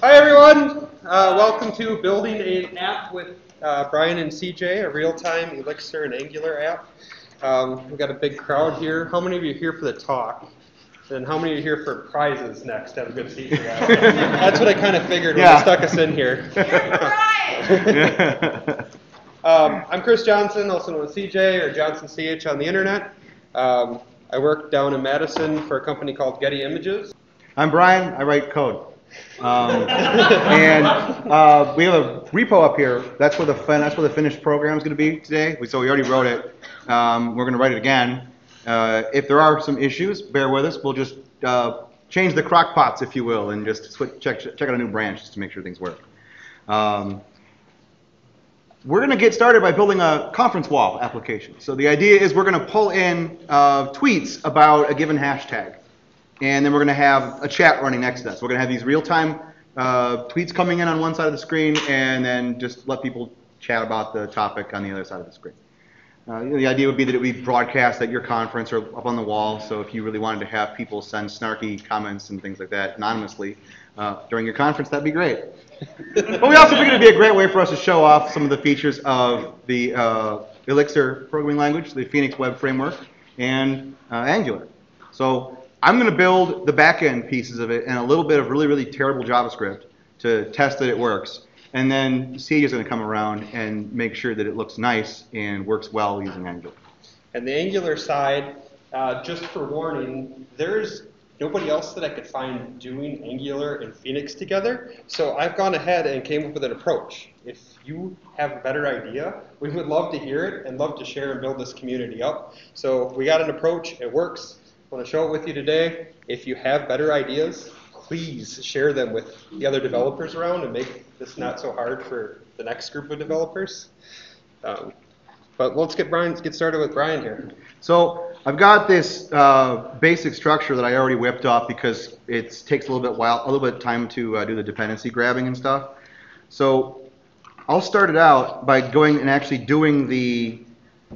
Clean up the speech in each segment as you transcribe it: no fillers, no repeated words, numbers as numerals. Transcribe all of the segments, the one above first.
Hi everyone! Welcome to Building an App with Brian and CJ, a real-time Elixir and Angular app. We've got a big crowd here. How many of you are here for the talk? And how many are here for prizes next? Have a good seat for that. That's what I kind of figured when they stuck us in here. I'm Chris Johnson, also known as CJ or Johnson CH on the internet. I work down in Madison for a company called Getty Images. I'm Brian. I write code. And we have a repo up here. That's where the finished program is going to be today. So we already wrote it. We're going to write it again. If there are some issues, bear with us. We'll just change the crock pots, if you will, and just check out a new branch just to make sure things work. We're going to get started by building a conference wall application. So the idea is we're going to pull in tweets about a given hashtag. And then we're going to have a chat running next to us. We're going to have these real-time tweets coming in on one side of the screen, and then just let people chat about the topic on the other side of the screen. The idea would be that it would be broadcast at your conference or up on the wall. So if you really wanted to have people send snarky comments and things like that anonymously during your conference, that'd be great. But we also figured it'd be a great way for us to show off some of the features of the Elixir programming language, the Phoenix Web Framework, and Angular. So I'm going to build the back-end pieces of it and a little bit of really, really terrible JavaScript to test that it works. And then CJ is going to come around and make sure that it looks nice and works well using Angular. And the Angular side, just for warning, there's nobody else that I could find doing Angular and Phoenix together. So I've gone ahead and came up with an approach. If you have a better idea, we would love to hear it and love to share and build this community up. So we got an approach. It works. I want to show it with you today. If you have better ideas, please share them with the other developers around and make this not so hard for the next group of developers. But let's get started with Brian here. So I've got this basic structure that I already whipped up because it takes a little bit of time to do the dependency grabbing and stuff. So I'll start it out by going and actually doing the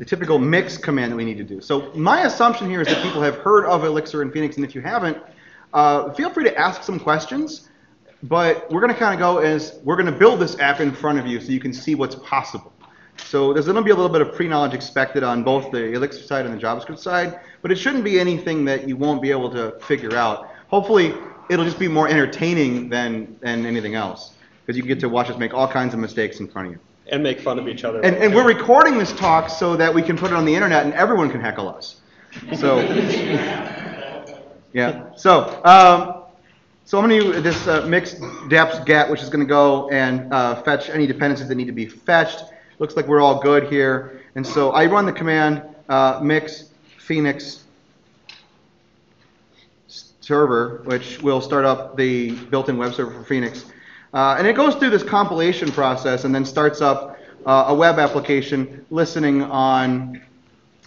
typical mix command that we need to do. So my assumption here is that people have heard of Elixir and Phoenix, and if you haven't, feel free to ask some questions. But we're going to kind of go as we're going to build this app in front of you so you can see what's possible. So there's going to be a little bit of pre-knowledge expected on both the Elixir side and the JavaScript side, but it shouldn't be anything that you won't be able to figure out. Hopefully, it'll just be more entertaining than anything else, because you get to watch us make all kinds of mistakes in front of you. And make fun of each other. And we're recording this talk so that we can put it on the internet and everyone can heckle us. So, yeah. So I'm going to use this mix deps get, which is going to go and fetch any dependencies that need to be fetched. Looks like we're all good here. And so I run the command mix Phoenix server, which will start up the built-in web server for Phoenix. And it goes through this compilation process and then starts up a web application listening on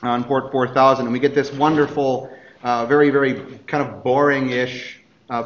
port 4000. And we get this wonderful, very, very kind of boring-ish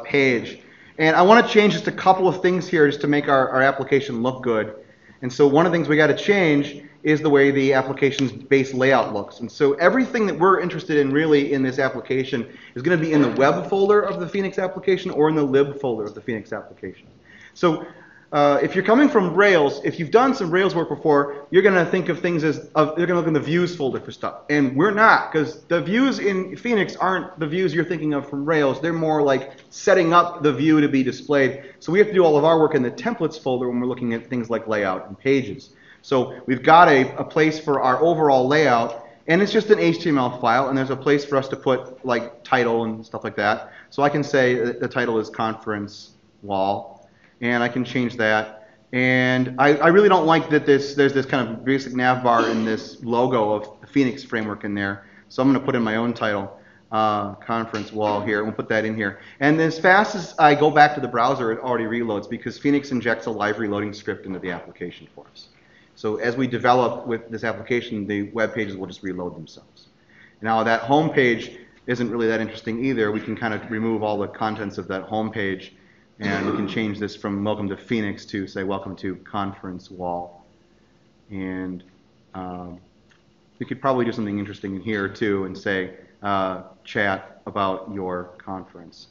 page. And I want to change just a couple of things here just to make our application look good. And so one of the things we got to change is the way the application's base layout looks. And so everything that we're interested in really in this application is going to be in the web folder of the Phoenix application or in the lib folder of the Phoenix application. So if you're coming from Rails, if you've done some Rails work before, you're going to think of things as, you're going to look in the views folder for stuff. And we're not, because the views in Phoenix aren't the views you're thinking of from Rails. They're more like setting up the view to be displayed. So we have to do all of our work in the templates folder when we're looking at things like layout and pages. So we've got a place for our overall layout, and it's just an HTML file, and there's a place for us to put like title and stuff like that. So I can say the title is conference wall. And I can change that. And I really don't like that there's this kind of basic nav bar in this logo of the Phoenix framework in there. So I'm going to put in my own title, conference wall here, and we'll put that in here. And as fast as I go back to the browser, it already reloads because Phoenix injects a live reloading script into the application for us. So as we develop with this application, the web pages will just reload themselves. Now that home page isn't really that interesting either. We can kind of remove all the contents of that home page. And we can change this from welcome to Phoenix to say welcome to conference wall. And we could probably do something interesting in here too and say chat about your conference.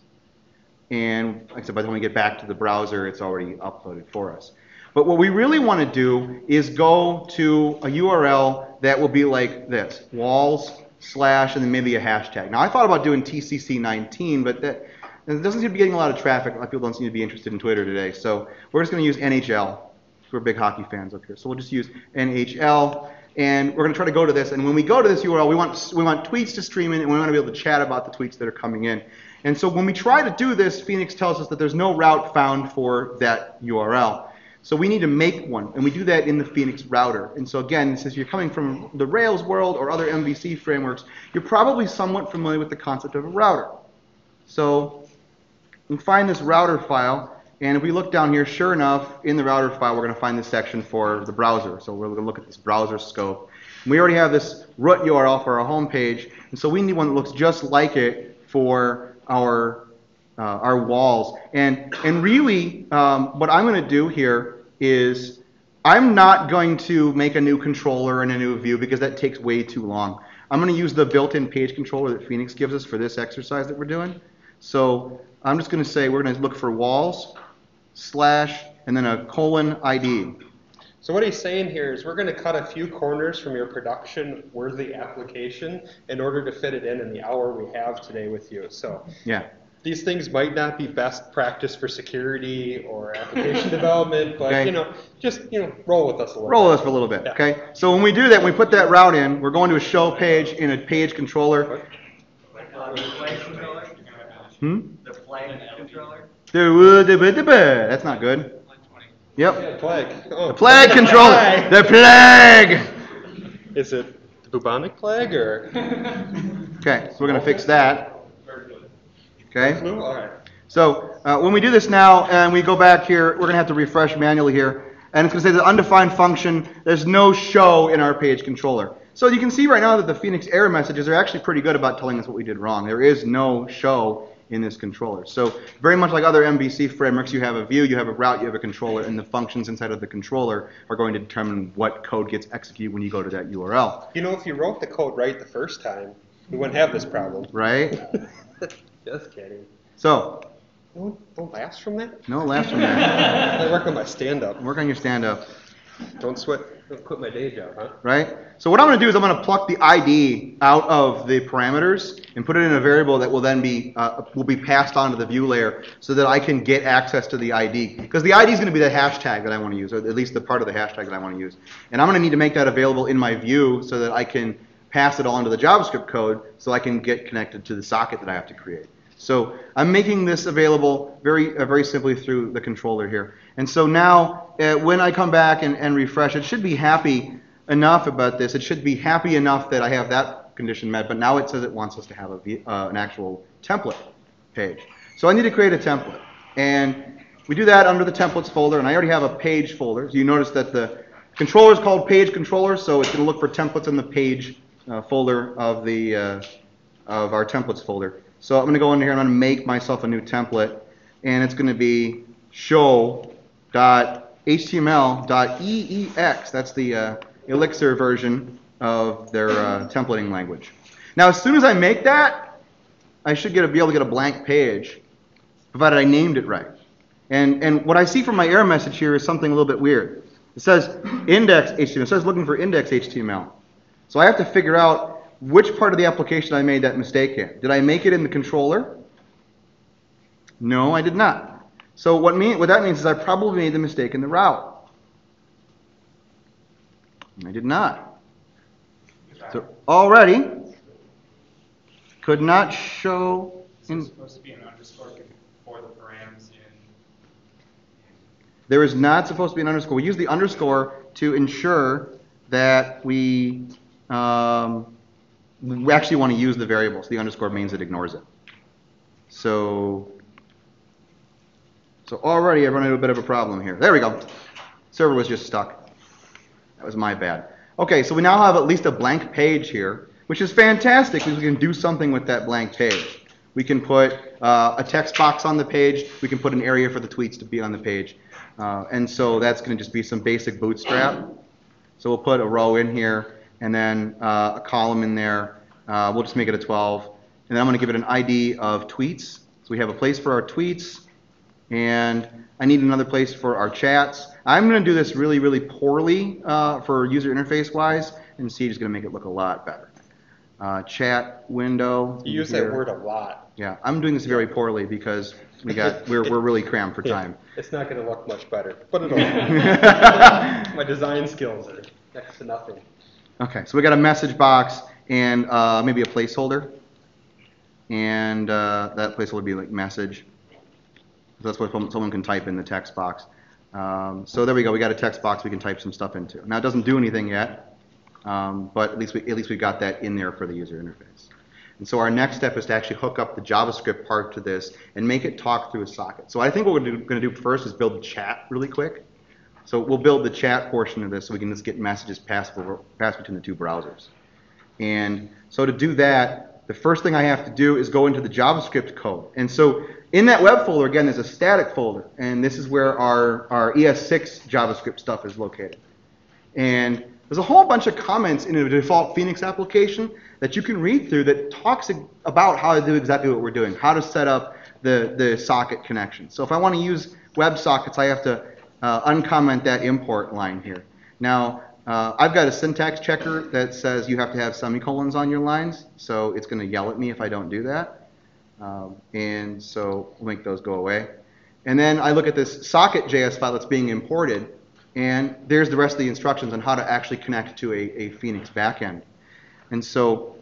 And like I said, by the time we get back to the browser, it's already uploaded for us. But what we really want to do is go to a URL that will be like this, walls / and then maybe a hashtag. Now I thought about doing TCCC19, but that it doesn't seem to be getting a lot of traffic. A lot of people don't seem to be interested in Twitter today. So we're just going to use NHL. We're big hockey fans up here. So we'll just use NHL. And we're going to try to go to this. And when we go to this URL, we want tweets to stream in, and we want to be able to chat about the tweets that are coming in. And so when we try to do this, Phoenix tells us that there's no route found for that URL. So we need to make one, and we do that in the Phoenix router. And so again, since you're coming from the Rails world or other MVC frameworks, you're probably somewhat familiar with the concept of a router. So we find this router file, and if we look down here, sure enough, in the router file, we're going to find this section for the browser. So we're going to look at this browser scope. And we already have this root URL for our home page, and so we need one that looks just like it for our walls. And really, what I'm going to do here is I'm not going to make a new controller and a new view because that takes way too long. I'm going to use the built-in page controller that Phoenix gives us for this exercise that we're doing. So I'm just going to say we're going to look for walls / and then a : ID. So what he's saying here is we're going to cut a few corners from your production-worthy application in order to fit it in the hour we have today with you. So yeah. These things might not be best practice for security or application development, but okay. Just roll with us a little. Roll with us for a little bit, yeah. Okay? So when we do that, when we put that route in, we're going to a show page in a page controller. The flag controller? The flag controller? That's not good. Yep. Yeah, flag. Oh. The flag controller. The flag. Is it the bubonic plague or? Okay, so we're going to fix that. Okay. All right. So when we do this now and we go back here, we're going to have to refresh manually here. And it's going to say the undefined function, there's no show in our page controller. So you can see right now that the Phoenix error messages are actually pretty good about telling us what we did wrong. There is no show in this controller. So very much like other MVC frameworks, you have a view, you have a route, you have a controller, and the functions inside of the controller are going to determine what code gets executed when you go to that URL. If you wrote the code right the first time, we wouldn't have this problem. Right? Just kidding. So. Don't laughs from that? No laughs from that. I work on my stand-up. Work on your stand-up. Don't sweat. Don't quit my day job, huh? Right? So what I'm going to do is I'm going to pluck the ID out of the parameters and put it in a variable that will then be passed on to the view layer so that I can get access to the ID. Because the ID is going to be the hashtag that I want to use, or at least the part of the hashtag that I want to use. And I'm going to need to make that available in my view so that I can pass it all into the JavaScript code so I can get connected to the socket that I have to create. So I'm making this available very simply through the controller here. And so now when I come back and refresh, it should be happy enough about this. It should be happy enough that I have that condition met, but now it says it wants us to have an actual template page. So I need to create a template. And we do that under the templates folder, and I already have a page folder. So you notice that the controller is called page controller, so it's going to look for templates in the page folder of our templates folder. So I'm going to go in here and I'm going to make myself a new template, and it's going to be show.html.eex. That's the Elixir version of their templating language. Now, as soon as I make that, I should be able to get a blank page, provided I named it right. And what I see from my error message here is something a little bit weird. It says index HTML. It says looking for index HTML. So I have to figure out which part of the application I made that mistake in. Did I make it in the controller? No, I did not. So what that means is I probably made the mistake in the route. I did not. So already could not show. It's supposed to be an underscore for the params in. There is not supposed to be an underscore. We use the underscore to ensure that we actually want to use the variables. The underscore means it ignores it. So already I've run into a bit of a problem here. There we go. Server was just stuck. That was my bad. Okay, so we now have at least a blank page here, which is fantastic because we can do something with that blank page. We can put a text box on the page. We can put an area for the tweets to be on the page. And so that's going to just be some basic bootstrap. So we'll put a row in here and then a column in there. We'll just make it a 12. And then I'm going to give it an ID of tweets. So we have a place for our tweets, and I need another place for our chats. I'm going to do this really, really poorly for user interface wise, and Siege is going to make it look a lot better. Chat window. You use here. that word a lot. Yeah, I'm doing this very poorly because we're really crammed for time. It's not going to look much better, but it'll. My design skills are next to nothing. Okay, so we got a message box and maybe a placeholder, and that placeholder would be like message. That's what someone can type in the text box. So there we go. We got a text box we can type some stuff into. Now it doesn't do anything yet, but at least we got that in there for the user interface. And so our next step is to actually hook up the JavaScript part to this and make it talk through a socket. So I think what we're going to do first is build the chat really quick. So we'll build the chat portion of this so we can just get messages passed between the two browsers. And so to do that, the first thing I have to do is go into the JavaScript code. And so in that web folder, again, there's a static folder. And this is where our ES6 JavaScript stuff is located. And there's a whole bunch of comments in the default Phoenix application that you can read through that talks about how to do exactly what we're doing, how to set up the socket connection. So if I want to use WebSockets, I have to uncomment that import line here. Now, I've got a syntax checker that says you have to have semicolons on your lines, so it's going to yell at me if I don't do that. And so we'll make those go away. And then I look at this socket.js file that's being imported, and there's the rest of the instructions on how to actually connect to a Phoenix backend. And so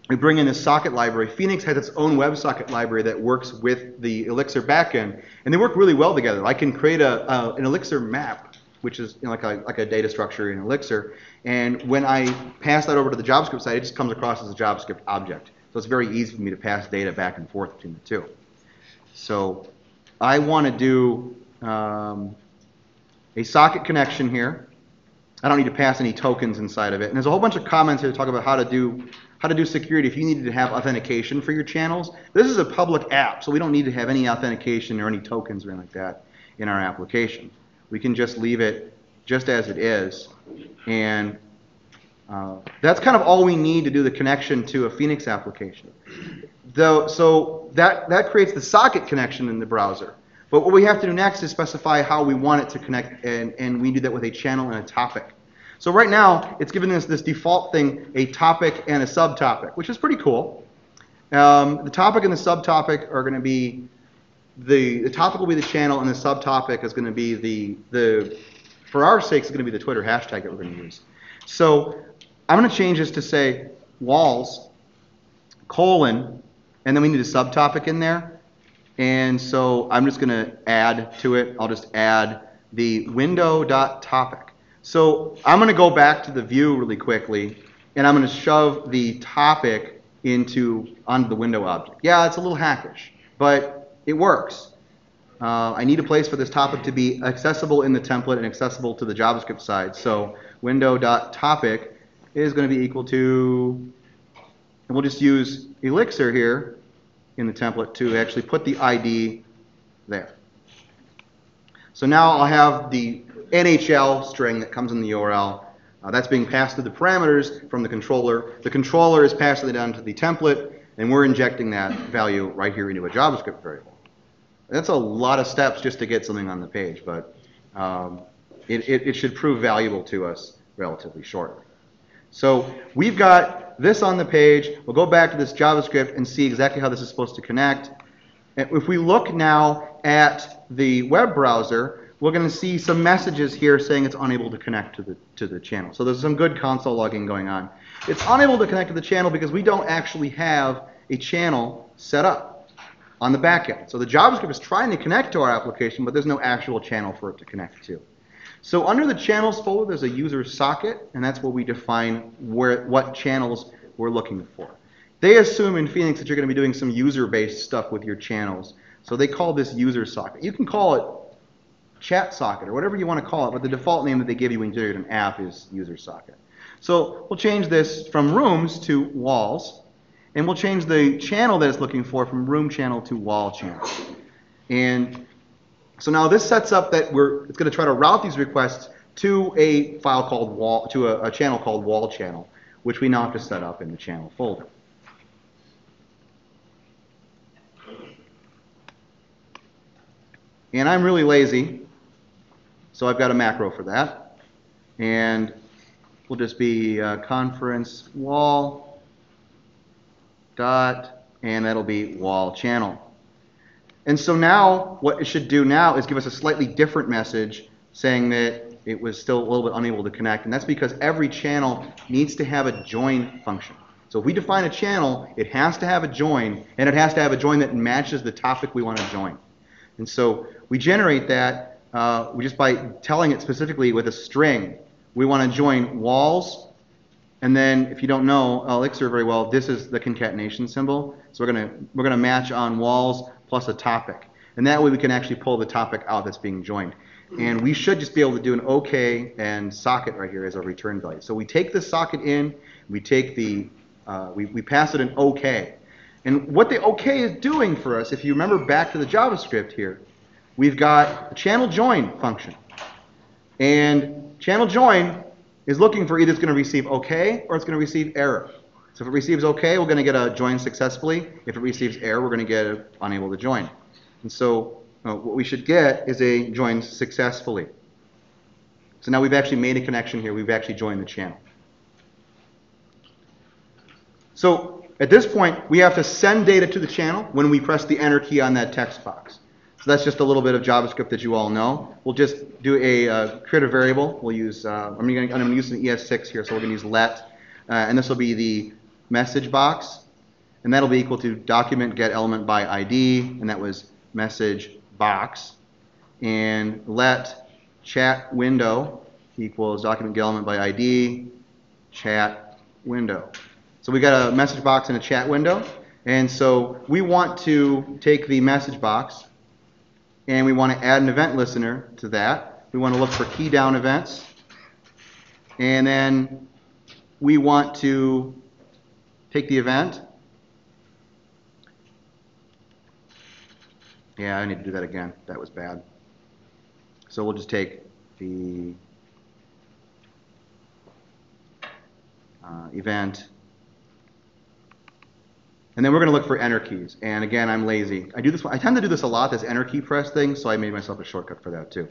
we bring in this socket library. Phoenix has its own WebSocket library that works with the Elixir backend, and they work really well together. I can create an Elixir map, which is like a data structure in Elixir, and when I pass that over to the JavaScript side, it just comes across as a JavaScript object. So it's very easy for me to pass data back and forth between the two. So I want to do a socket connection here. I don't need to pass any tokens inside of it. And there's a whole bunch of comments here to talk about how to do security if you needed to have authentication for your channels. This is a public app, so we don't need to have any authentication or any tokens or anything like that in our application. We can just leave it just as it is. And that's kind of all we need to do the connection to a Phoenix application. So that creates the socket connection in the browser. But what we have to do next is specify how we want it to connect, and we do that with a channel and a topic. So right now, it's giving us this default thing, a topic and a subtopic, which is pretty cool. The topic and the subtopic are going to be, the topic will be the channel, and the subtopic is going to be for our sakes, it's going to be the Twitter hashtag that we're going to use. So I'm going to change this to say walls, colon, and then we need a subtopic in there. And so I'm just going to add to it, I'll just add the window.topic. So I'm going to go back to the view really quickly, and I'm going to shove the topic onto the window object. Yeah, it's a little hackish, but it works. I need a place for this topic to be accessible in the template and accessible to the JavaScript side. So window.topic is going to be equal to, and we'll just use Elixir here in the template to actually put the ID there. So now I'll have the NHL string that comes in the URL. That's being passed to the parameters from the controller. The controller is passing it down to the template, and we're injecting that value right here into a JavaScript variable. That's a lot of steps just to get something on the page, but it should prove valuable to us relatively shortly. So we've got this on the page. We'll go back to this JavaScript and see exactly how this is supposed to connect. And if we look now at the web browser, we're going to see some messages here saying it's unable to connect to the channel. So there's some good console logging going on. It's unable to connect to the channel because we don't actually have a channel set up on the back end. So the JavaScript is trying to connect to our application, but there's no actual channel for it to connect to. So under the channels folder, there's a user socket, and that's where we define what channels we're looking for. They assume in Phoenix that you're going to be doing some user-based stuff with your channels. So they call this user socket. You can call it chat socket or whatever you want to call it, but the default name that they give you when you create an app is user socket. So we'll change this from rooms to walls, and we'll change the channel that it's looking for from room channel to wall channel. And so now this sets up that it's going to try to route these requests to a file called wall, to a channel called wall channel, which we now have to set up in the channel folder. And I'm really lazy, so I've got a macro for that. And will just be conference wall dot, and that'll be wall channel. And so now what it should do now is give us a slightly different message saying that it was still a little bit unable to connect, and that's because every channel needs to have a join function. So if we define a channel, it has to have a join, and it has to have a join that matches the topic we want to join. And so we generate that just by telling it specifically with a string. We want to join walls, and then if you don't know Elixir very well, this is the concatenation symbol. So we're gonna match on walls plus a topic, and that way we can actually pull the topic out that's being joined. And we should just be able to do an OK and socket right here as our return value. So we take the socket in, we take the we pass it an OK. And what the OK is doing for us, if you remember back to the JavaScript here, we've got a channel join function. And channel join is looking for either it's going to receive OK or it's going to receive error. So if it receives OK, we're going to get a join successfully. If it receives error, we're going to get a unable to join. And so what we should get is a join successfully. So now we've actually made a connection here. We've actually joined the channel. So at this point, we have to send data to the channel when we press the enter key on that text box. So that's just a little bit of JavaScript that you all know. We'll just do a create a variable. We'll use I'm going to use an ES6 here, so we're going to use let, and this will be the message box, and that'll be equal to document get element by ID, and that was message box, and let chat window equals document get element by ID chat window. So we got a message box and a chat window, and so we want to take the message box and we want to add an event listener to that. We want to look for key down events, and then we want to take the event. Yeah, I need to do that again. That was bad. So we'll just take the event, and then we're going to look for enter keys. And again, I'm lazy. I tend to do this a lot, this enter key press thing, so I made myself a shortcut for that too.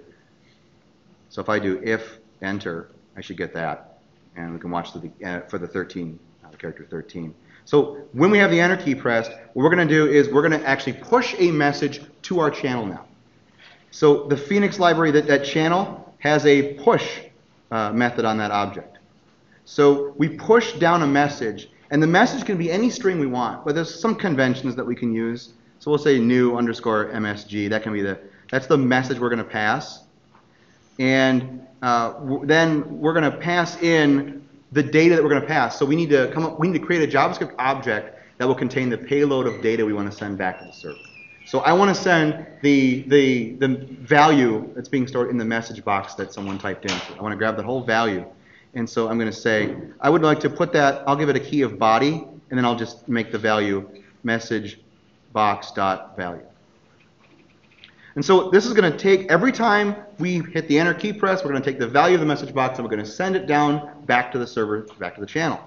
So if I do if enter, I should get that, and we can watch for the 13, the character 13. So when we have the enter key pressed, what we're going to do is we're going to actually push a message to our channel now. So the Phoenix library, that channel, has a push method on that object. So we push down a message, and the message can be any string we want, but there's some conventions that we can use. So we'll say new underscore MSG. That can be that's the message we're going to pass. And then we're going to pass in the data that we're going to pass. So we need to create a JavaScript object that will contain the payload of data we want to send back to the server. So I want to send the value that's being stored in the message box that someone typed in. So I want to grab the whole value. And so I'm going to say, I would like to put that, I'll give it a key of body, and then I'll just make the value message box.value. And so this is going to take, every time we hit the enter key press, we're going to take the value of the message box and we're going to send it down back to the server, back to the channel.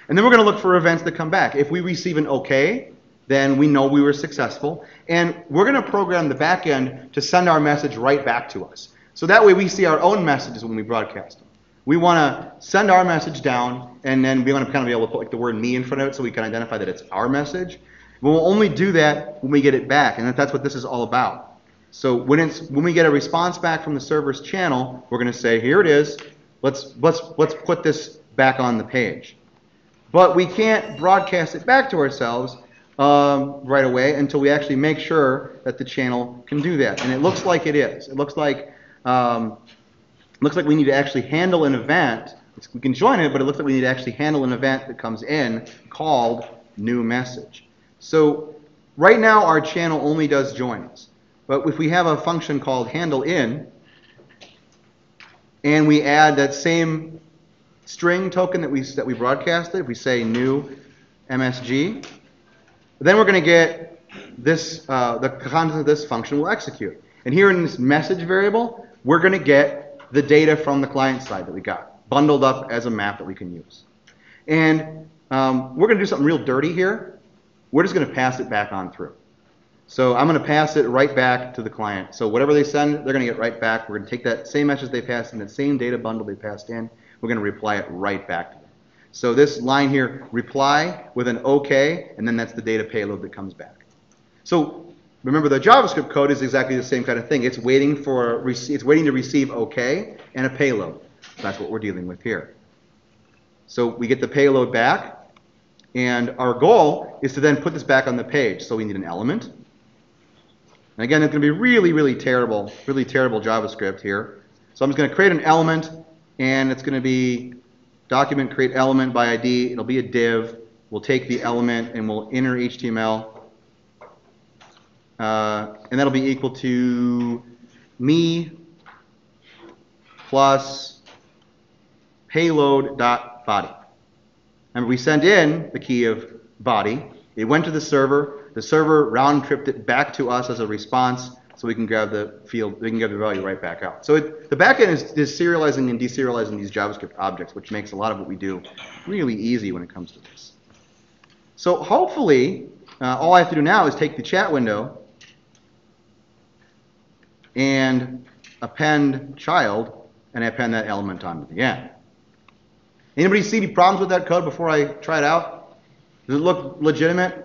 And then we're going to look for events that come back. If we receive an OK, then we know we were successful. And we're going to program the back end to send our message right back to us. So that way we see our own messages when we broadcast them. We want to send our message down, and then we want to kind of be able to put like the word me in front of it so we can identify that it's our message. But we'll only do that when we get it back, and that's what this is all about. So when we get a response back from the server's channel, we're going to say, here it is. Let's put this back on the page. But we can't broadcast it back to ourselves right away until we actually make sure that the channel can do that. And it looks like it is. It looks like we need to actually handle an event. We can join it, but it looks like we need to actually handle an event that comes in called new message. So right now our channel only does joins. But if we have a function called handle in, and we add that same string token that we broadcasted, if we say new MSG, then we're going to get this, the content of this function will execute. And here in this message variable, we're going to get the data from the client side that we got, bundled up as a map that we can use. And we're going to do something real dirty here. We're just going to pass it back on through. So I'm going to pass it right back to the client. So whatever they send, they're going to get right back. We're going to take that same message they passed in, that same data bundle they passed in. We're going to reply it right back to them. So this line here, reply with an OK, and then that's the data payload that comes back. So remember, the JavaScript code is exactly the same kind of thing. It's waiting to receive OK and a payload. That's what we're dealing with here. So we get the payload back, and our goal is to then put this back on the page. So we need an element. And again, it's going to be really, really terrible JavaScript here. So I'm just going to create an element, and it's going to be document create element by ID. It'll be a div. We'll take the element and we'll enter HTML. And that'll be equal to me plus payload.body. And we sent in the key of body. It went to the server. The server round-tripped it back to us as a response, so we can grab the field, we can get the value right back out. So the backend is serializing and deserializing these JavaScript objects, which makes a lot of what we do really easy when it comes to this. So hopefully, all I have to do now is take the chat window and append child, and append that element onto the end. Anybody see any problems with that code before I try it out? Does it look legitimate?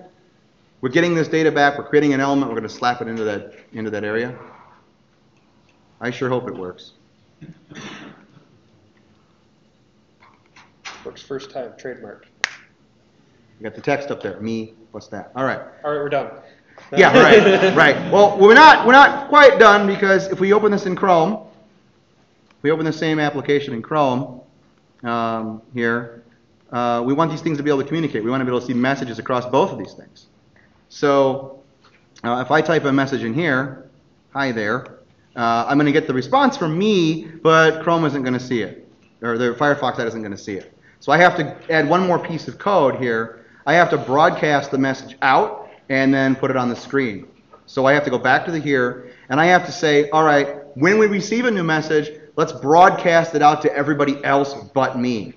We're getting this data back, we're creating an element, we're going to slap it into that area. I sure hope it works. Works first time, trademark. You got the text up there, me, what's that? All right. All right, we're done. Yeah, right, right. Well, we're not quite done, because if we open this in Chrome, we open the same application in Chrome here, we want these things to be able to communicate. We want to be able to see messages across both of these things. So if I type a message in here, hi there, I'm going to get the response from me, but Chrome isn't going to see it, or the Firefox isn't going to see it. So I have to add one more piece of code here. I have to broadcast the message out and then put it on the screen. So I have to go back to here, and I have to say, all right, when we receive a new message, let's broadcast it out to everybody else but me.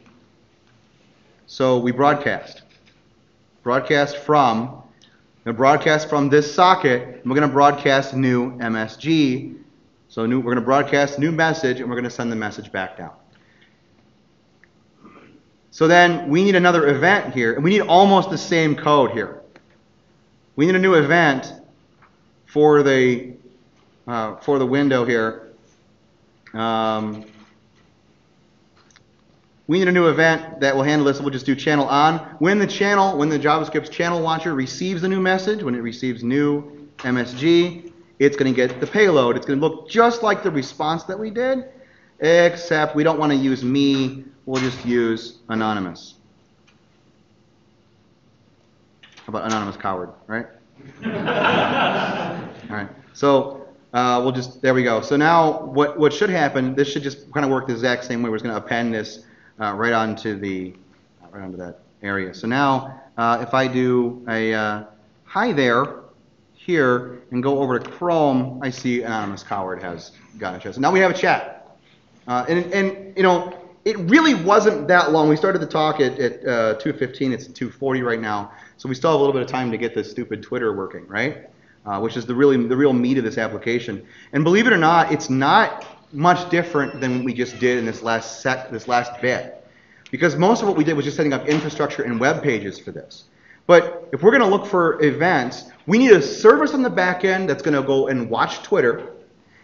So we broadcast. Broadcast from this socket, and we're going to broadcast new MSG. So we're going to broadcast new message, and we're going to send the message back down. So then we need another event here, and we need almost the same code here. We need a new event for the window here. We need a new event that will handle this. We'll just do channel on. When the JavaScript's channel launcher receives a new message, when it receives new MSG, it's going to get the payload. It's going to look just like the response that we did, except we don't want to use me. We'll just use anonymous. How about anonymous coward, right? All right. So we'll just, there we go. So now what should happen, this should just kind of work the exact same way. We're just going to append this right onto that area. So now if I do a hi there here and go over to Chrome, I see anonymous coward has gotten a chat. So now we have a chat. And you know, it really wasn't that long. We started the talk at 2:15. It's 2:40 right now. So we still have a little bit of time to get this stupid Twitter working, right? Which is the real meat of this application. And believe it or not, it's not much different than what we just did in this last bit. Because most of what we did was just setting up infrastructure and web pages for this. But if we're going to look for events, we need a service on the back end that's going to go and watch Twitter.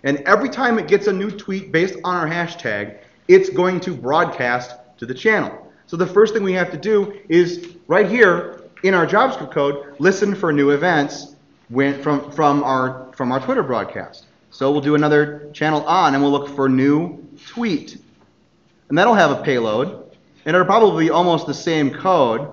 And every time it gets a new tweet based on our hashtag, it's going to broadcast to the channel. So the first thing we have to do is, right here in our JavaScript code, listen for new events from our Twitter broadcast. So we'll do another channel on, and we'll look for new tweet. And that'll have a payload. And it'll probably be almost the same code,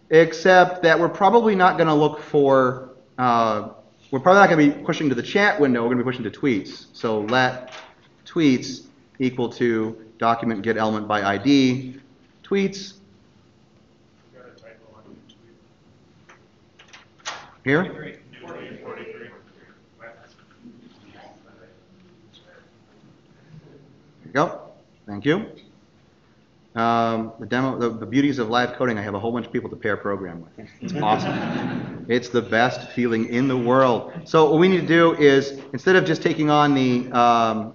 except that we're probably not going to look for, we're probably not going to be pushing to the chat window, we're going to be pushing to tweets. So let tweets equal to document get element by ID, tweets. Here? There you go. Thank you. The beauties of live coding, I have a whole bunch of people to pair program with. It's awesome. It's the best feeling in the world. So what we need to do is, instead of just taking on the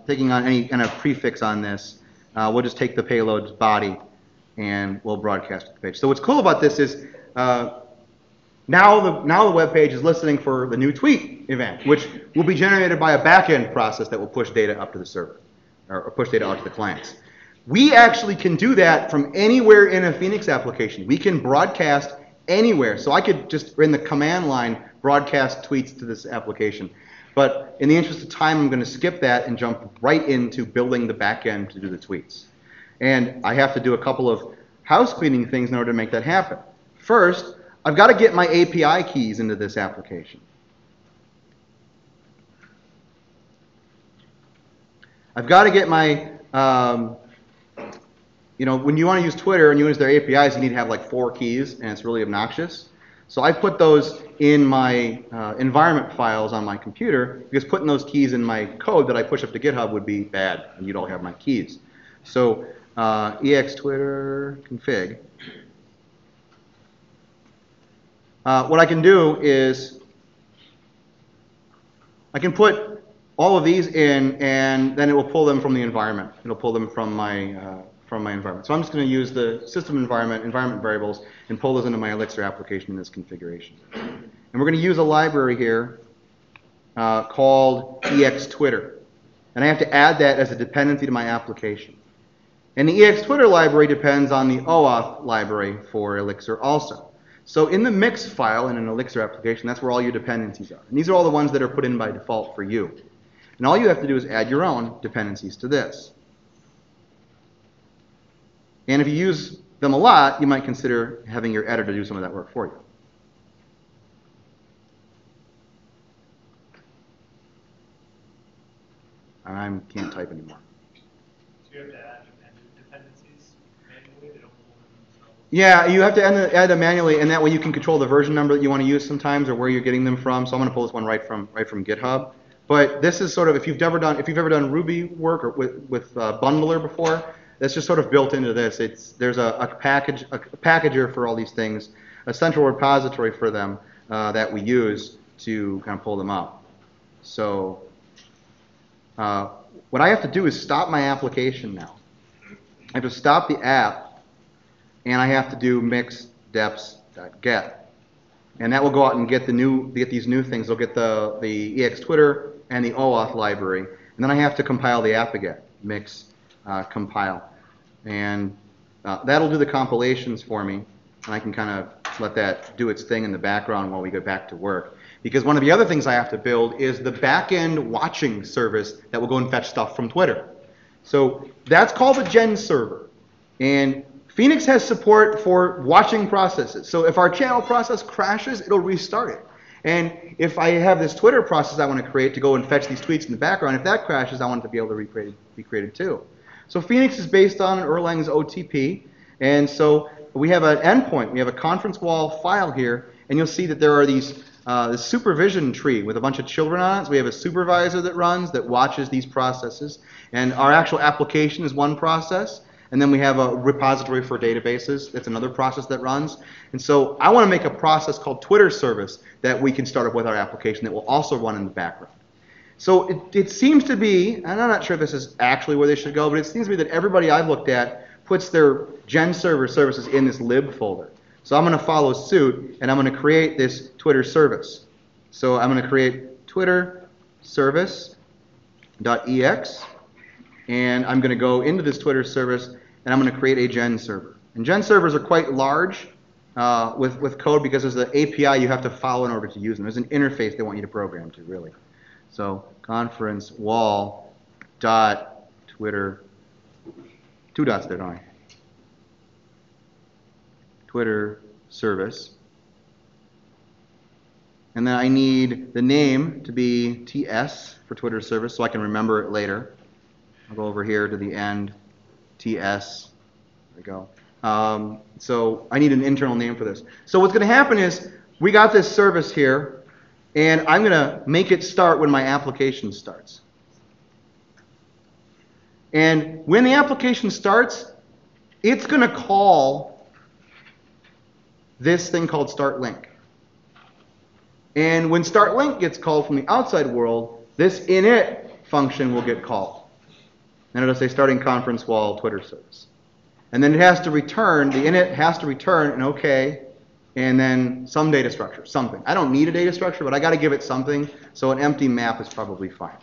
taking on any kind of prefix on this, we'll just take the payload's body and we'll broadcast to the page. So what's cool about this is now the web page is listening for the new tweet event, which will be generated by a back-end process that will push data up to the server or push data out to the clients. We actually can do that from anywhere in a Phoenix application. We can broadcast anywhere. So I could just, in the command line, broadcast tweets to this application. But in the interest of time, I'm going to skip that and jump right into building the back end to do the tweets. And I have to do a couple of house cleaning things in order to make that happen. First, I've got to get my API keys into this application. I've got to get my, when you want to use Twitter and you use their APIs, you need to have like 4 keys, and it's really obnoxious. So I put those in my environment files on my computer, because putting those keys in my code that I push up to GitHub would be bad, and you'd all have my keys. So ex Twitter config. What I can do is I can put all of these in, and then it will pull them from the environment. It'll pull them from my environment. So I'm just going to use the system environment variables, and pull those into my Elixir application in this configuration. And we're going to use a library here called EXTwitter. And I have to add that as a dependency to my application. And the EXTwitter library depends on the OAuth library for Elixir also. So in the mix file in an Elixir application, that's where all your dependencies are. And these are all the ones that are put in by default for you. And all you have to do is add your own dependencies to this. And if you use them a lot, you might consider having your editor do some of that work for you. I can't type anymore. Do you have to add dependencies manually? They don't pull them themselves? Yeah, you have to add them manually, and that way you can control the version number that you want to use sometimes, or where you're getting them from. So I'm going to pull this one right from GitHub. But this is sort of, if you've ever done Ruby work or with Bundler before, that's just sort of built into this. There's a packager for all these things, a central repository for them that we use to kind of pull them up. So what I have to do is stop my application now. I have to stop the app, and I have to do mix deps.get, and that will go out and get these new things. It'll get the EXTwitter and the OAuth library, and then I have to compile the app again, mix compile. And that'll do the compilations for me, and I can kind of let that do its thing in the background while we get back to work. Because one of the other things I have to build is the back-end watching service that will go and fetch stuff from Twitter. So that's called the Gen server. And Phoenix has support for watching processes. So if our channel process crashes, it'll restart it. And if I have this Twitter process I want to create to go and fetch these tweets in the background, if that crashes, I want it to be able to be created too. So Phoenix is based on Erlang's OTP, and so we have an endpoint. We have a conference wall file here, and you'll see that there are these this supervision tree with a bunch of children on it. So we have a supervisor that runs, that watches these processes, and our actual application is one process, and then we have a repository for databases. That's another process that runs. And so I want to make a process called Twitter service that we can start up with our application that will also run in the background. So it seems to be, and I'm not sure if this is actually where they should go, but it seems to be that everybody I've looked at puts their Gen server services in this lib folder. So I'm going to follow suit, and I'm going to create this Twitter service. So I'm going to create Twitter service.ex, and I'm going to go into this Twitter service, and I'm going to create a Gen server. And Gen servers are quite large with code, because there's an API you have to follow in order to use them. There's an interface they want you to program to, really. So conference wall dot Twitter, 2 dots there, don't I? Twitter service. And then I need the name to be TS for Twitter service so I can remember it later. I'll go over here to the end, TS. There we go. So I need an internal name for this. So what's going to happen is we got this service here, and I'm going to make it start when my application starts. And when the application starts, it's going to call this thing called start link. And when start link gets called from the outside world, this init function will get called. And it'll say starting conference while Twitter service. And then it has to return, the init has to return an OK, and then some data structure, something. I don't need a data structure, but I got to give it something, so an empty map is probably fine.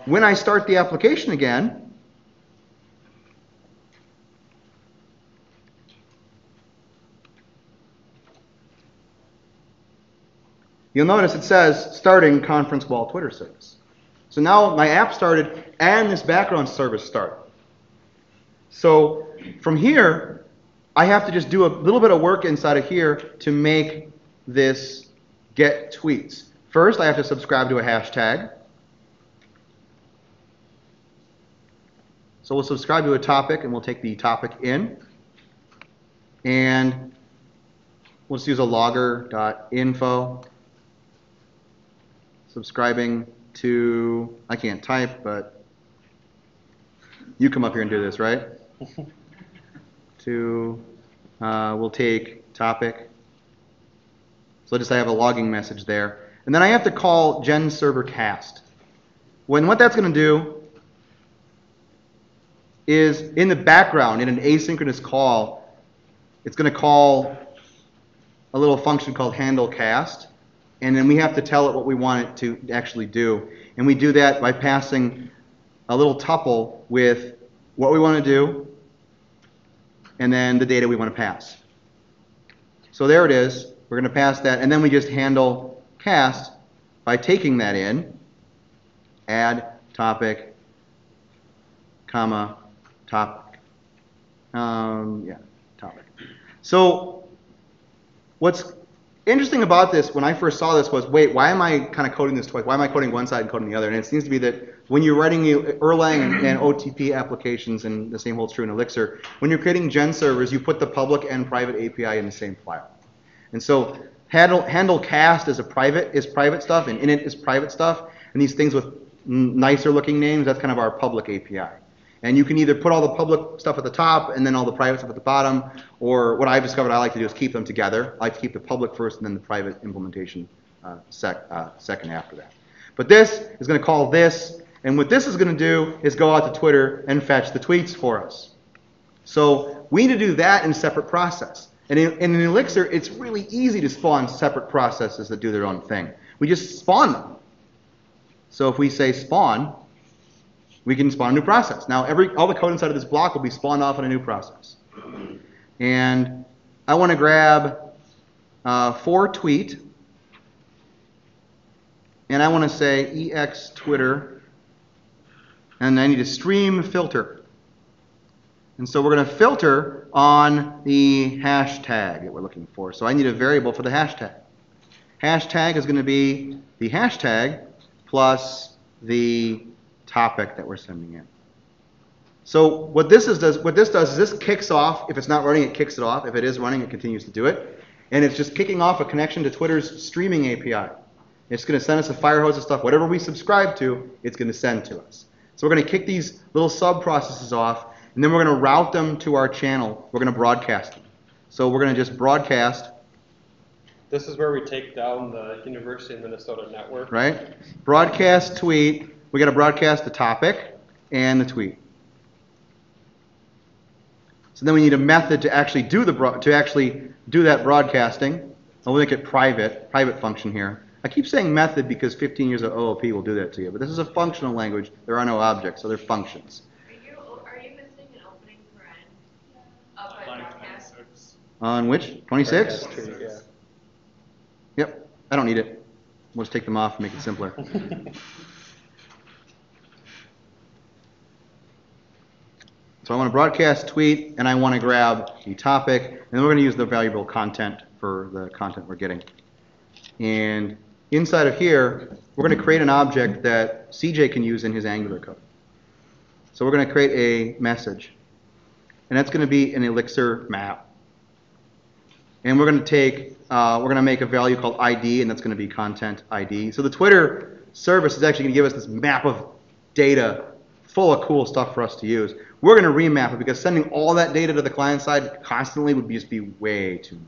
When I start the application again, you'll notice it says starting conference while Twitter service. So now my app started and this background service started. So from here, I have to just do a little bit of work inside of here to make this get tweets. First, I have to subscribe to a hashtag. So we'll subscribe to a topic, and we'll take the topic in. And we'll just use a logger.info. Subscribing to, I can't type, but you come up here and do this, right? We'll take topic. So just I have a logging message there. And then I have to call gen server cast. What that's going to do is in the background, in an asynchronous call, it's going to call a little function called handle cast. And then we have to tell it what we want it to actually do. And we do that by passing a little tuple with what we want to do and then the data we want to pass. So there it is. We're going to pass that. And then we just handle cast by taking that in, add topic, comma, topic. Topic. So what's interesting about this when I first saw this was, wait, why am I kind of coding this twice? Why am I coding one side and coding the other? And it seems to be that when you're writing Erlang and OTP applications, and the same holds true in Elixir, when you're creating gen servers, you put the public and private API in the same file. And so handle cast is private stuff, and init is private stuff, and these things with nicer looking names, that's kind of our public API. And you can either put all the public stuff at the top and then all the private stuff at the bottom, or what I've discovered I like to do is keep them together. I like to keep the public first and then the private implementation second after that. But this is going to call this, and what this is going to do is go out to Twitter and fetch the tweets for us. So we need to do that in a separate process. And in Elixir, it's really easy to spawn separate processes that do their own thing. We just spawn them. So if we say spawn, we can spawn a new process. Now, all the code inside of this block will be spawned off in a new process. And I want to grab for tweet, and I want to say ex Twitter, and I need a stream filter. And so we're going to filter on the hashtag that we're looking for. So I need a variable for the hashtag. Hashtag is going to be the hashtag plus the topic that we're sending in. So what this does is this kicks off, if it's not running, it kicks it off. If it is running, it continues to do it. And it's just kicking off a connection to Twitter's streaming API. It's going to send us a fire hose of stuff. Whatever we subscribe to, it's going to send to us. So we're going to kick these little sub-processes off, and then we're going to route them to our channel. We're going to broadcast them. So we're going to just broadcast. This is where we take down the University of Minnesota network. Right? Broadcast tweet. We got to broadcast the topic and the tweet. So then we need a method to actually do that broadcasting. I'll make it private function here. I keep saying method because 15 years of OOP will do that to you, but this is a functional language. There are no objects, so they're functions. Are you missing an opening thread up at broadcast? On which? 26? Yeah. Yep. I don't need it. We'll just take them off and make it simpler. So I want to broadcast tweet, and I want to grab the topic, and then we're going to use the valuable content for the content we're getting. And inside of here, we're going to create an object that CJ can use in his Angular code. So we're going to create a message, and that's going to be an Elixir map. And we're going to make a value called ID, and that's going to be content ID. So the Twitter service is actually going to give us this map of data full of cool stuff for us to use. We're going to remap it because sending all that data to the client side constantly would just be way too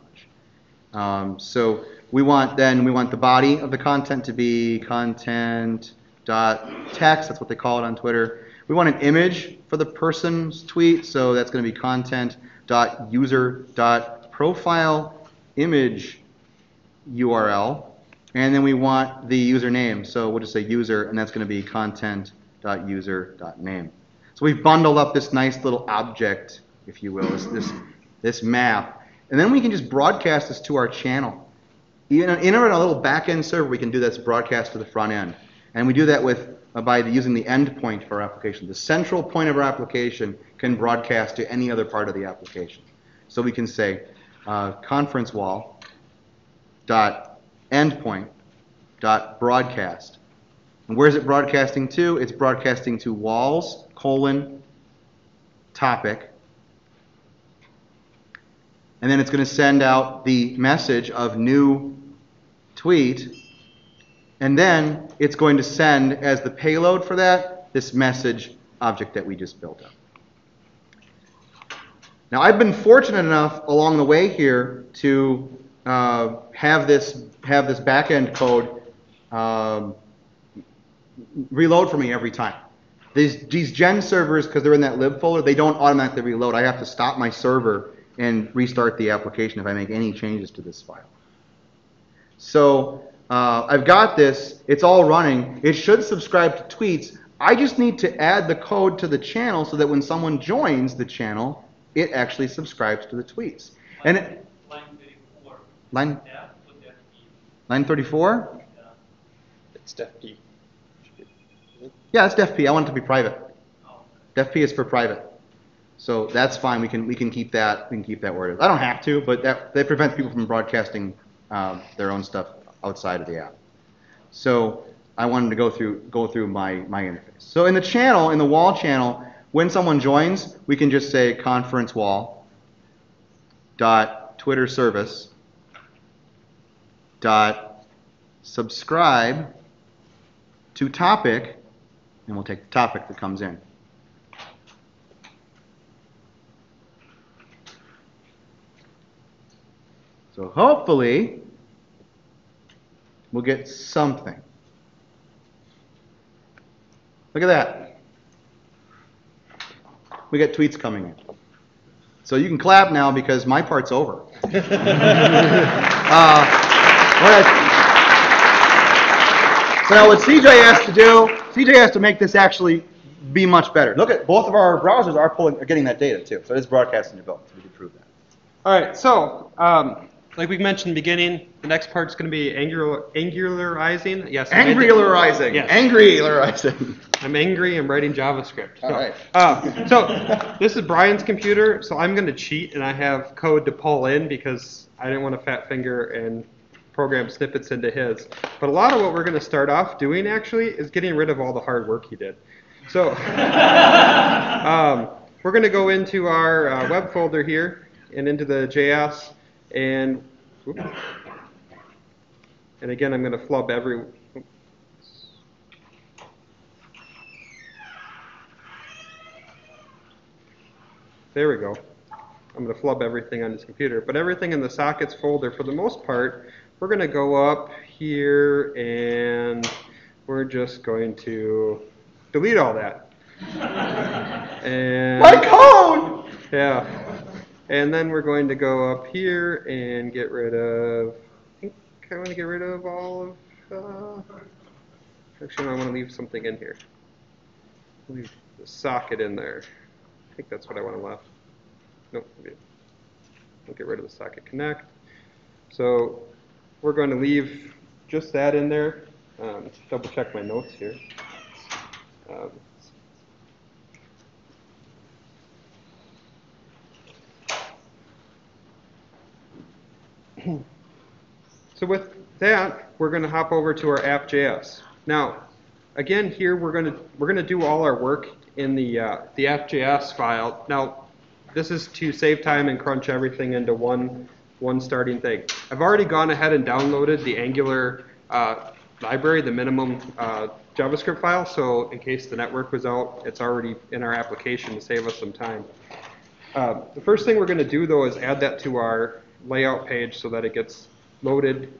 much. So We want the body of the content to be content.text, that's what they call it on Twitter. We want an image for the person's tweet, so that's going to be content.user.profile image URL. And then we want the username, so we'll just say user, and that's going to be content.user.name. So we've bundled up this nice little object, if you will, this map. And then we can just broadcast this to our channel. In a little back-end server, we can do this broadcast to the front end. And we do that by using the endpoint for our application. The central point of our application can broadcast to any other part of the application. So we can say conference wall dot endpoint dot broadcast. And where is it broadcasting to? It's broadcasting to walls, topic. And then it's going to send out the message of new tweet. And then it's going to send, as the payload for that, this message object that we just built up. Now, I've been fortunate enough along the way here to have this back-end code reload for me every time. These gen servers, because they're in that lib folder, they don't automatically reload. I have to stop my server and restart the application if I make any changes to this file. So I've got this. It's all running. It should subscribe to tweets. I just need to add the code to the channel so that when someone joins the channel, it actually subscribes to the tweets. And Line 34. line Def with FP. line 34? It's DefP. Yeah, it's DefP. I want it to be private. Oh. DefP is for private. So that's fine. We can keep that. We can keep that where it is. I don't have to, but that prevents people from broadcasting their own stuff outside of the app. So I wanted to go through my interface. So in the channel, in the wall channel, when someone joins, we can just say conference wall dot Twitter service dot subscribe to topic, and we'll take the topic that comes in. So hopefully, we'll get something. Look at that. We get tweets coming in. So you can clap now because my part's over. So now what CJ has to do, CJ has to make this actually be much better. Look at both of our browsers are getting that data too. So it is broadcasting to both. So we can prove that. All right, so like we mentioned in the beginning, the next part's going to be angularizing. Yes. Angularizing. Yes. Angularizing. I'm angry. I'm writing JavaScript. All right. So this is Brian's computer, so I'm going to cheat, and I have code to pull in because I didn't want to fat finger and program snippets into his. But a lot of what we're going to start off doing actually is getting rid of all the hard work he did. So we're going to go into our web folder here and into the JS, and again I'm going to flub every. There we go. I'm going to flub everything on this computer, but everything in the sockets folder, for the most part, we're going to go up here and we're just going to delete all that. And My code! yeah. And then we're going to go up here and get rid of, I think I want to get rid of all of, actually I want to leave something in here. Leave the socket in there. I think that's what I want to left. Nope. We'll get rid of the socket connect. So we're going to leave just that in there. Double check my notes here. So with that, we're going to hop over to our app.js. Now, again, here we're going to do all our work in the app.js file. Now, this is to save time and crunch everything into one starting thing. I've already gone ahead and downloaded the Angular library, the minimum JavaScript file, so in case the network was out, it's already in our application to save us some time. The first thing we're going to do, though, is add that to our layout page so that it gets loaded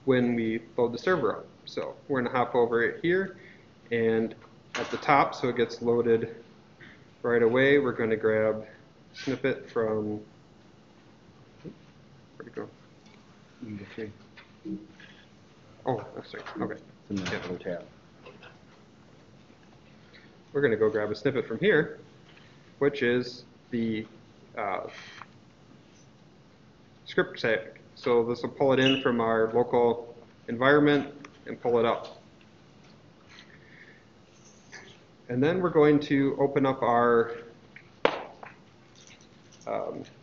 when we load the server up. So we're going to hop over it here, and at the top, so it gets loaded right away, we're going to grab a snippet from, where'd it go? Oh, sorry, okay. tab. We're going to go grab a snippet from here, which is the script tag. So this will pull it in from our local environment and pull it up. And then we're going to open up our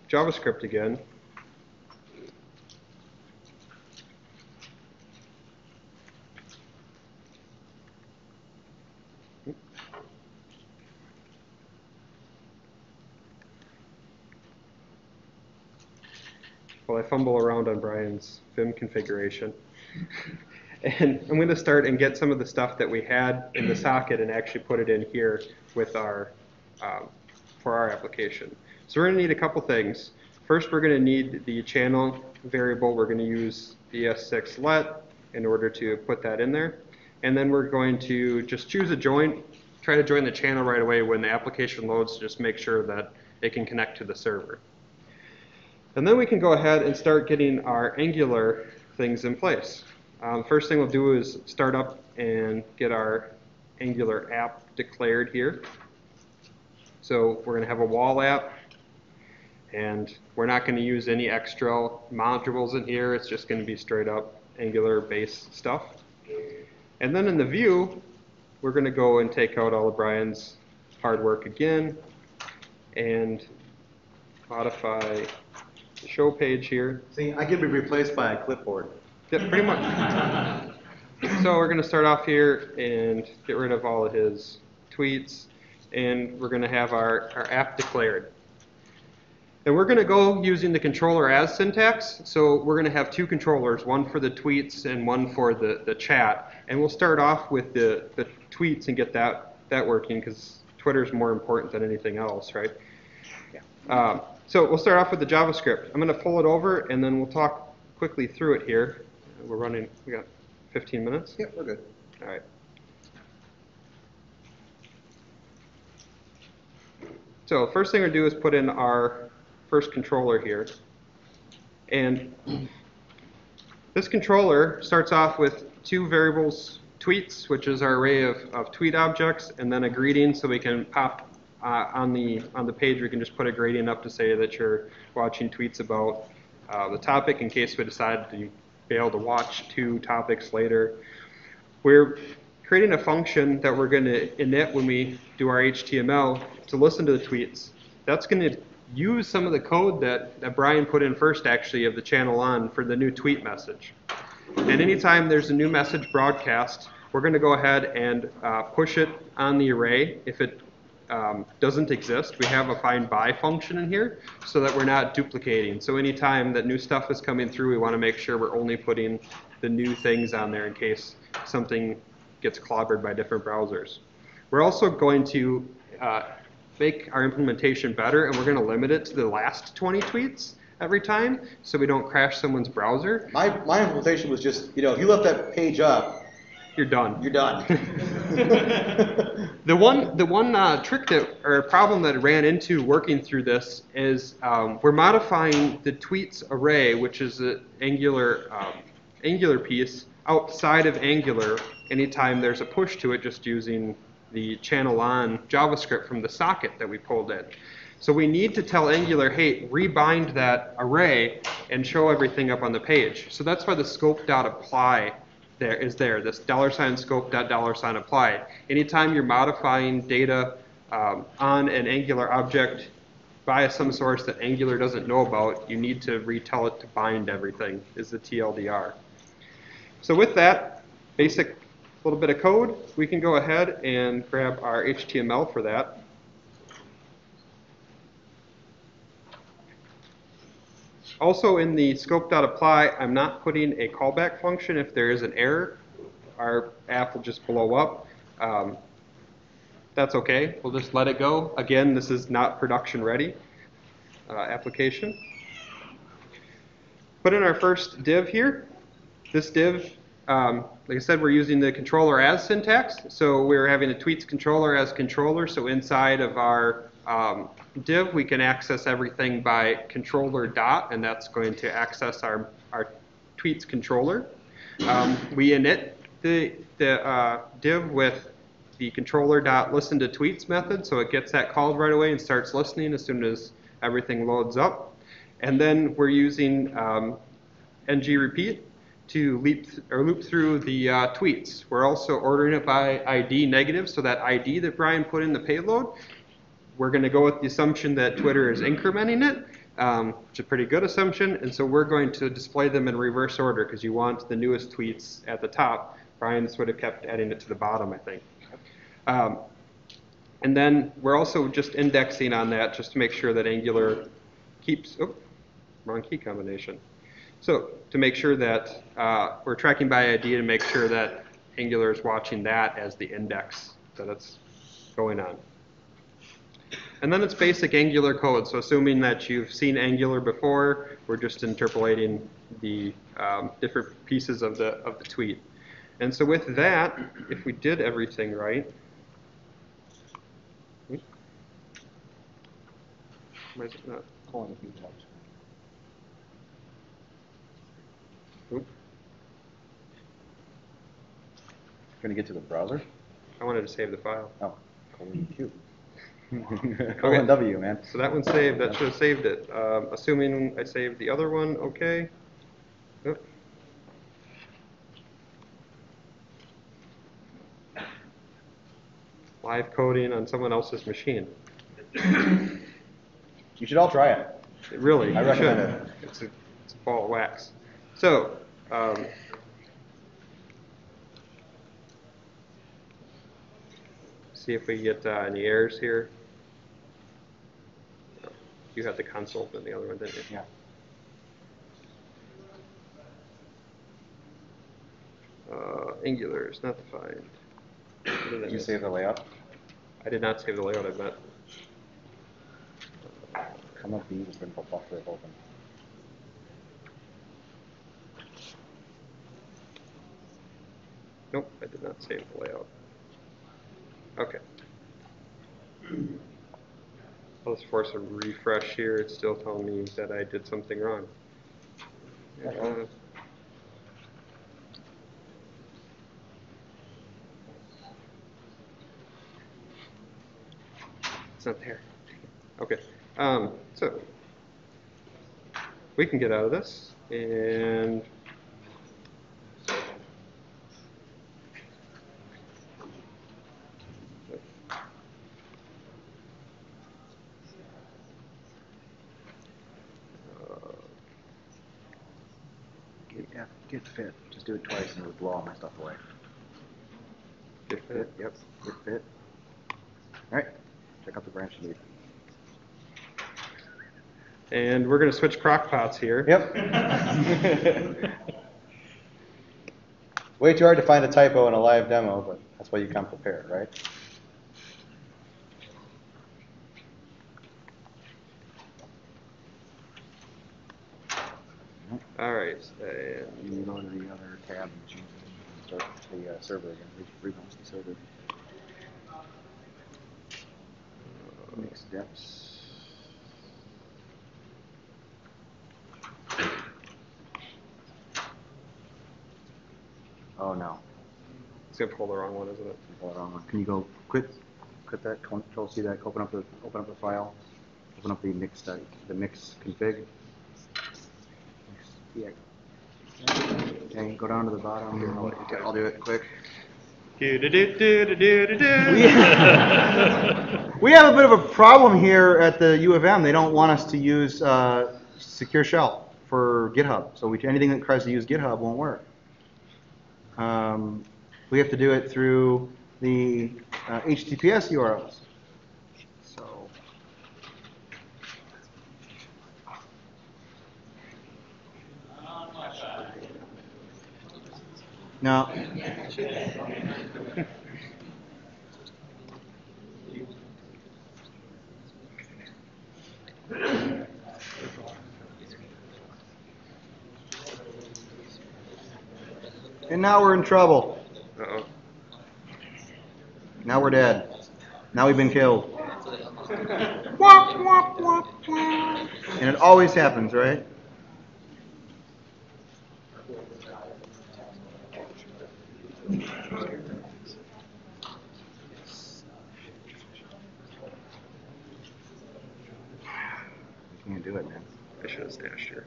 JavaScript again. While I fumble around on Brian's Vim configuration. And I'm going to start and get some of the stuff that we had in the socket and actually put it in here with our for our application. So we're going to need a couple things. First, we're going to need the channel variable. We're going to use ES6 let in order to put that in there. And then we're going to just choose a join, try to join the channel right away when the application loads to just make sure that it can connect to the server. And then we can go ahead and start getting our Angular things in place. First thing we'll do is start up and get our Angular app declared here. So we're going to have a wall app, and we're not going to use any extra modules in here. It's just going to be straight up Angular-based stuff. And then in the view, we're going to go and take out all of Brian's hard work again and modify the show page here. See, I could be replaced by a clipboard. Yeah, pretty much. So we're going to start off here and get rid of all of his tweets, and we're going to have our app declared. And we're going to go using the controller as syntax. So we're going to have two controllers, one for the tweets and one for the chat. And we'll start off with the tweets and get that working, because Twitter's more important than anything else, right? Yeah. So we'll start off with the JavaScript. I'm going to pull it over, and then we'll talk quickly through it here. We're running, we got 15 minutes? Yeah, we're good. All right. So first thing we're going to do is put in our first controller here. And this controller starts off with two variables, tweets, which is our array of tweet objects, and then a greeting, so we can pop on the page, we can just put a gradient up to say that you're watching tweets about the topic in case we decide to be able to watch two topics later. We're creating a function that we're going to init when we do our HTML to listen to the tweets. That's going to use some of the code that Brian put in first, actually, of the channel on for the new tweet message. And anytime there's a new message broadcast, we're going to go ahead and push it on the array. If it doesn't exist, we have a find by function in here so that we're not duplicating. So anytime that new stuff is coming through, we want to make sure we're only putting the new things on there in case something gets clobbered by different browsers. We're also going to make our implementation better, and we're going to limit it to the last 20 tweets every time so we don't crash someone's browser. My implementation was just, if you left that page up, You're done. you're done. The one trick or problem that I ran into working through this is we're modifying the tweets array, which is an Angular piece, outside of Angular anytime there's a push to it, just using the channel on JavaScript from the socket that we pulled in. So we need to tell Angular, hey, rebind that array and show everything up on the page. So that's why the scope.apply is there, this $scope.$apply. Anytime you're modifying data on an Angular object via some source that Angular doesn't know about, you need to retell it to bind everything, is the TLDR. So with that basic little bit of code, we can go ahead and grab our HTML for that. Also in the scope.apply, I'm not putting a callback function. If there is an error, our app will just blow up. That's okay. We'll just let it go. Again, this is not production ready application. put in our first div here. This div, like I said, we're using the controller as syntax. So we're having a tweets controller as controller. So inside of our div, we can access everything by controller dot, and that's going to access our tweets controller. We init the div with the controller dot listen to tweets method, so it gets that called right away and starts listening as soon as everything loads up. And then we're using ng repeat to loop through the tweets. We're also ordering it by ID negative, so that ID that Brian put in the payload, we're going to go with the assumption that Twitter is incrementing it, which is a pretty good assumption, and so we're going to display them in reverse order because you want the newest tweets at the top. Brian's would have kept adding it to the bottom, I think. And then we're also just indexing on that just to make sure that Angular keeps, oh, wrong key combination. So to make sure that we're tracking by ID to make sure that Angular is watching that as the index that it's going on. And then it's basic Angular code. So assuming that you've seen Angular before, we're just interpolating the different pieces of the tweet. And so with that, if we did everything right, why is it not? Oop, Gonna get to the browser? I wanted to save the file. Oh, colon Q. Okay. Colon W, man. So that one's saved. That should have saved it. Assuming I saved the other one, okay. Oop. Live coding on someone else's machine. You should all try it. Really, I you recommend should. it. It's a ball of wax. So, see if we get any errors here. You had the console in the other one, didn't you? Yeah. Angular is not defined. What did I Did you miss? save the layout? I did not save the layout, I bet. Come up B, just bring buffer open. Nope, I did not save the layout. Okay. I'll just force a refresh here. It's still telling me that I did something wrong. It's not there. Okay. So we can get out of this and Get fit. Just do it twice and it'll blow all my stuff away. get fit. Yep. Get fit. All right. Check out the branch lead. And we're going to switch crockpots here. Yep. Way too hard to find a typo in a live demo, but that's why you come prepared, right? All right. You can go to the other tab and change it and start the server again. Relaunch the server. Mix depths. Oh no. It's going to pull the wrong one, isn't it? Hold on. Can you go quit that Control C that open up the file. Open up the mix config. Yeah. Okay, go down to the bottom. Here, I'll do it quick. We have a bit of a problem here at the U of M. They don't want us to use secure shell for GitHub. So anything that tries to use GitHub won't work. We have to do it through the HTTPS URLs. So now, And now we're in trouble. Uh-oh. Now we're dead. Now we've been killed. And it always happens, right? You can't do it, man. I should have stashed here.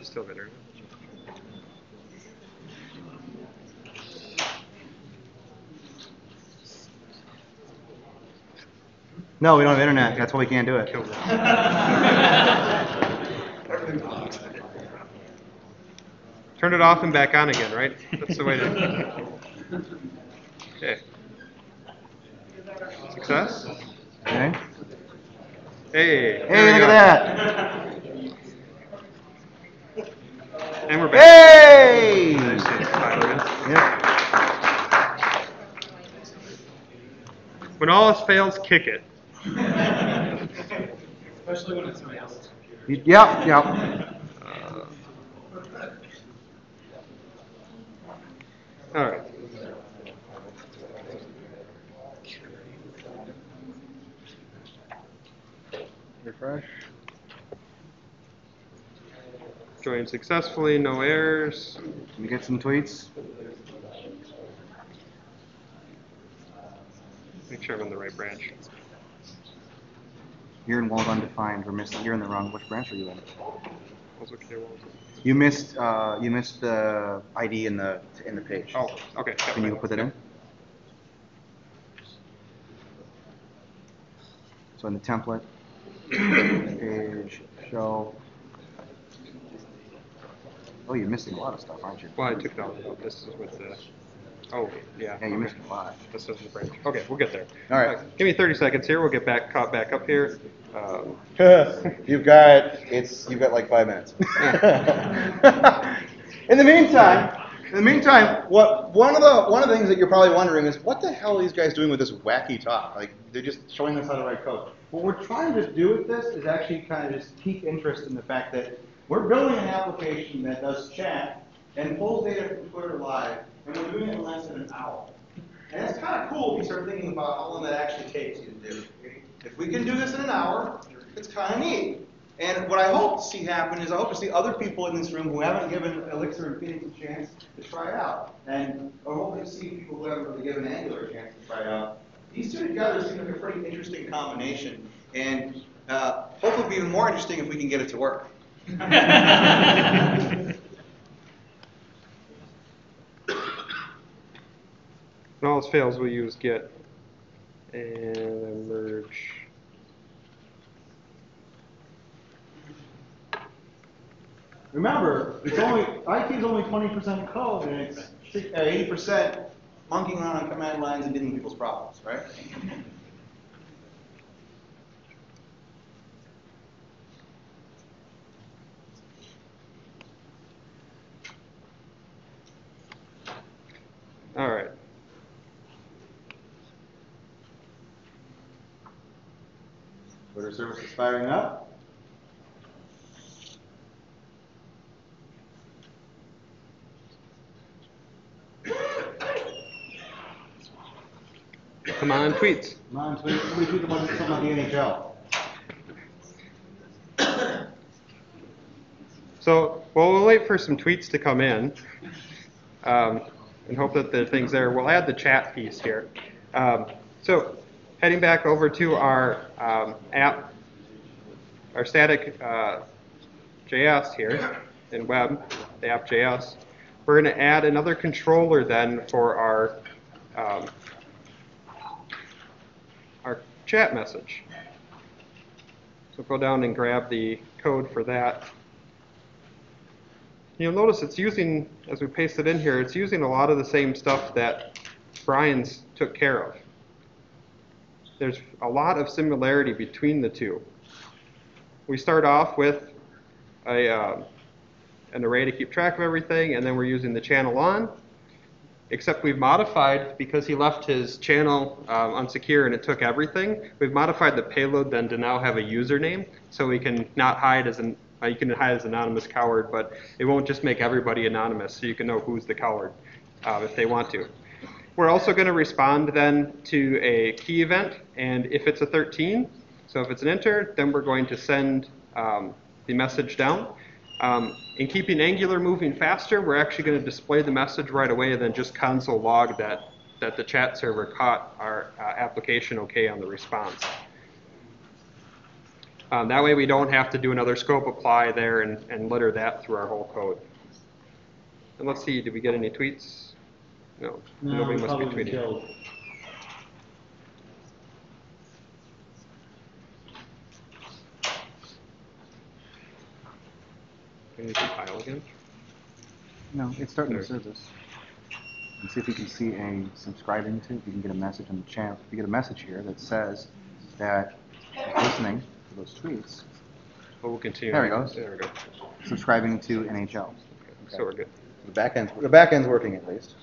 Still better. No, we don't have internet. That's why we can't do it. Turn it off and back on again, right? That's the way to. Okay. Success. Okay. Hey. Hey, there we look go. at that. And we're back. Hey! Nice and silent. Yep. When all else fails, kick it. Especially when it's somebody else's computer. Yep, yep. All right. Refresh. Joined successfully, no errors. Can we get some tweets? Make sure I'm in the right branch. You're in Walls Undefined. You're in the wrong. Which branch are you in? Was it okay, what was it? You missed the ID in the page. Oh, okay. Can you put that in? So in the template, page, show. Oh, you're missing a lot of stuff, aren't you? Well, I took it out. This is with the. Oh, yeah. Yeah, you're missing a lot. This isn't the branch. Okay, we'll get there. All right. Give me 30 seconds here. We'll get caught back up here. You've got like 5 minutes. In the meantime, one of the things that you're probably wondering is what the hell are these guys doing with this wacky talk? Like they're just showing us how to write code. What we're trying to do with this is actually kind of just pique interest in the fact that we're building an application that does chat and pulls data from Twitter Live, and we're doing it in less than an hour. And it's kind of cool if you start thinking about how long that actually takes you to do. If we can do this in an hour, it's kind of neat. And what I hope to see happen is I hope to see other people in this room who haven't given Elixir and Phoenix a chance to try it out. And I hope to see people who haven't really given Angular a chance to try it out. These two together seem like a pretty interesting combination. And hopefully it'll be even more interesting if we can get it to work. When all else fails, we'll use get and merge. Remember, it's only IT is only 20% code, and it's 80% monkeying around on command lines and dealing with people's problems, right? All right. Twitter service is firing up. Come on, tweets. Come on, tweet. Somebody tweet about something about the NHL. So, we'll wait for some tweets to come in and hope that the thing's there. We'll add the chat piece here. So, heading back over to our app, our static JS here in web, the app.js, we're going to add another controller then for our chat message. So go down and grab the code for that. You'll notice it's using, as we paste it in here, it's using a lot of the same stuff that Brian's took care of. There's a lot of similarity between the two. We start off with an array to keep track of everything, and then we're using the channel on. except we've modified, because he left his channel unsecure and it took everything, we've modified the payload then to now have a username, so we can not hide as an, you can hide as anonymous coward, but it won't just make everybody anonymous, so you can know who's the coward if they want to. We're also going to respond then to a key event, and if it's a 13, so if it's an enter, then we're going to send the message down. In keeping Angular moving faster, we're actually going to display the message right away and then just console log that the chat server caught our application okay on the response. That way we don't have to do another scope apply there and litter that through our whole code. And let's see, did we get any tweets? No, nobody must be tweeting. Killed. Can you compile again? No, it's starting There. to service. And see if you can see a subscribing to, if you can get a message on the channel. If you get a message here that says that it's listening to those tweets, Oh, we'll continue. There it goes. There we go. subscribing to NHL. Okay. So we're good. The back end's working at least.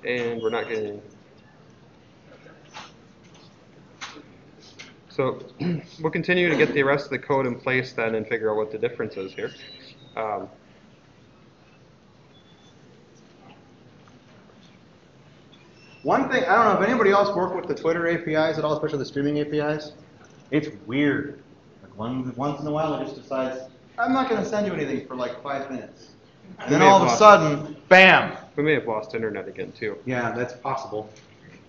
And we're not getting. So we'll continue to get the rest of the code in place then and figure out what the difference is here. One thing, I don't know if anybody else worked with the Twitter APIs at all, especially the streaming APIs. It's weird. Like once in a while it just decides, I'm not going to send you anything for like 5 minutes. And then may have all of a lost sudden, bam! We may have lost internet again too. Yeah, that's possible.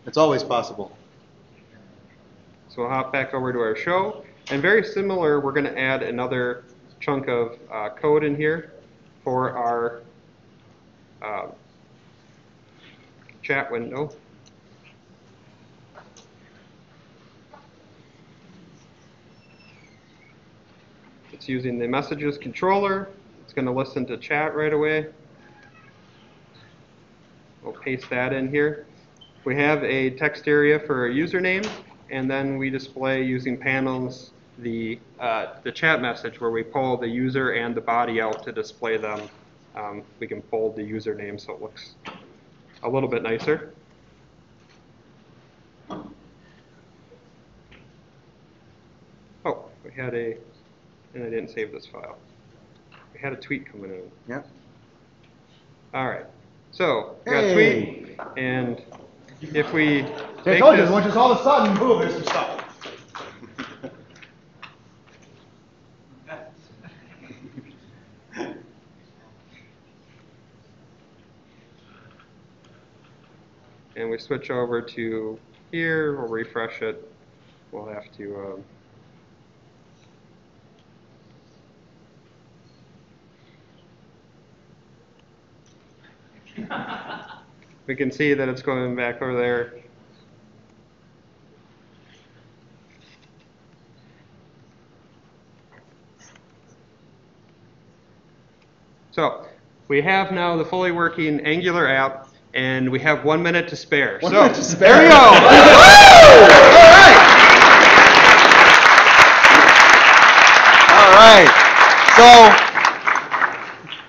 It's always possible. So we'll hop back over to our show. And very similar, we're going to add another chunk of code in here for our chat window. It's using the messages controller. It's going to listen to chat right away. We'll paste that in here. We have a text area for a username, and then we display using panels the chat message where we pull the user and the body out to display them. We can fold the username so it looks a little bit nicer. Oh, we had a, and I didn't save this file. We had a tweet coming in. Yep. All right. So we got Hey. tweet, and if we I make told you, this, once just all of a sudden, boom, there's some stuff. and we switch over to here, we'll refresh it. We'll have to. We can see that it's going back over there. So we have now the fully working Angular app, and we have 1 minute to spare. 1 so minute to spare. there we go. All right. So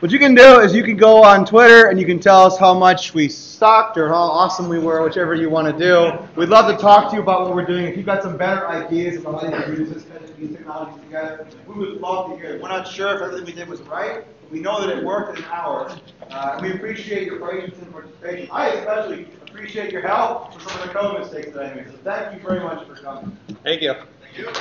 what you can do is you can go on Twitter and you can tell us how much we sucked or how awesome we were, whichever you want to do. We'd love to talk to you about what we're doing. If you've got some better ideas about how you can use these technologies together, we would love to hear it. We're not sure if everything we did was right, but we know that it worked in an hour. We appreciate your patience and participation. I especially appreciate your help for some of the code mistakes that I made. So thank you very much for coming. Thank you. Thank you.